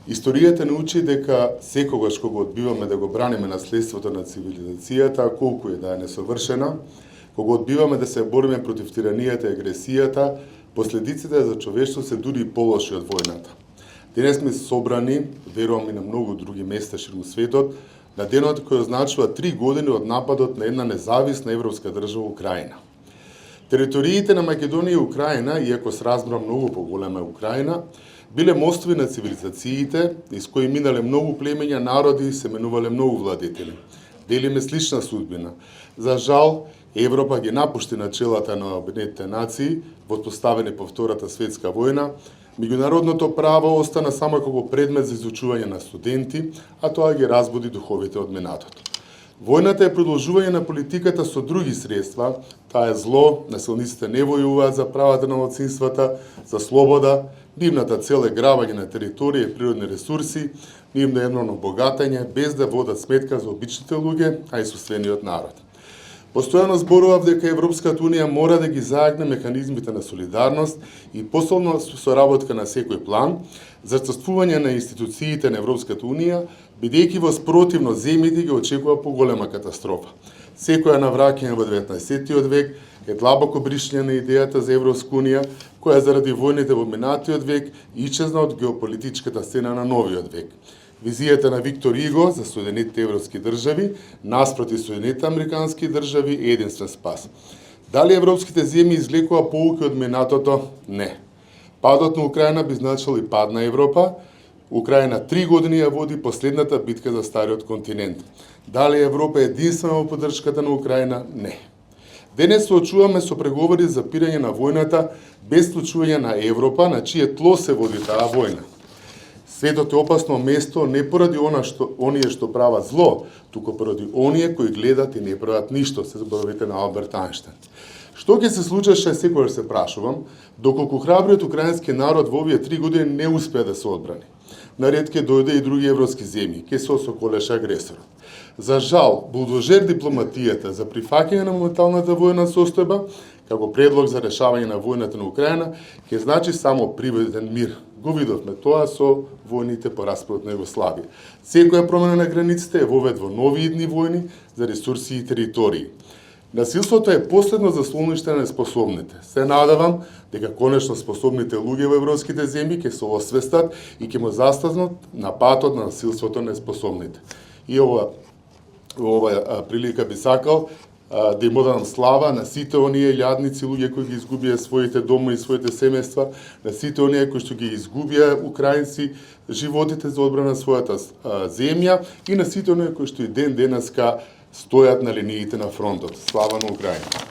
Историјата научи дека секогаш кога одбиваме да го браниме наследството на цивилизацијата, колку е да е несовршена, кога одбиваме да се бориме против тиранијата и агресијата, последиците за човештво се дури и полоши од војната. Денес сме собрани, верувам и на многу други места ширум светот, на денот кој означува 3 години од нападот на една независна европска држава Украина. Териториите на Македонија и Украина, иако с размер многу поголема Украина, биле мостови на цивилизациите, из кои минале многу племења, народи и се менувале многу владетели. Делиме слична судбина. За жал, Европа ги напушти начелата на Обединетите нации, воспоставени по Втората светска војна. Меѓународното право остана само како предмет за изучување на студенти, а тоа ги разбуди духовите од минатото. Војната е продолжување на политиката со други средства, таа е зло, насилниците не војуваат за правата на малцинствата, за слобода, нивната цел е грабање на територија и природни ресурси, нивно едно богатење, без да водат сметка за обичните луѓе, а и соствениот народ. Постојано зборував дека Европската Унија мора да ги заегне механизмите на солидарност и посилна соработка на секој план, зачествување на институциите на Европската Унија, бидејќи во спротивно земјите ги очекува поголема катастрофа. Секоја навраќање во 19. век е длабоко бришање на идејата за Европска Унија, која заради војните во минатиот век исчезна од геополитичката сцена на новиот век. Визијата на Виктор Иго за Соединетите европски држави наспроти Соединетите американски држави е единствен спас. Дали европските земји извлекува поуки од минатото? Не. Падот на Украина би значил и пад на Европа. Украина 3 години ја води последната битка за стариот континент. Дали Европа е единствена во поддршката на Украина? Не. Денес се очуваме со преговори за пирање на војната без вклучување на Европа, на чие тло се води таа војна. Светот е опасно место не поради оние што прават зло, туку поради оние кои гледат и не прават ништо, се зборовите на Алберт Ајнштајн. Што ќе се случеше, секогаш се прашувам, доколку храбриот украински народ во овие 3 години не успеа да се одбрани. Наред ќе дојде и други европски земји, ќе се осоколеше агресорот. За жал, булдожер дипломатијата за прифаќање на моменталната војна состојба, како предлог за решавање на војната на Украина, ќе значи само приведен мир. Го видовме тоа со војните по распадот на Југославија. Секоја промена на границите е вовед во нови идни војни за ресурси и територии. Насилството е последно заслониште на неспособните. Се надевам дека конечно способните луѓе во европските земји ќе се освестат и ќе му застанат на патот на насилството на неспособните. И ова прилика би сакал да им одам слава на сите оние илјадници луѓе кои ги изгубија своите дома и своите семејства, на сите оние кои што ги изгубија украинци животите за одбрана на својата земја и на сите оние кои што и ден денеска стојат на линиите на фронтот. Слава на Украина!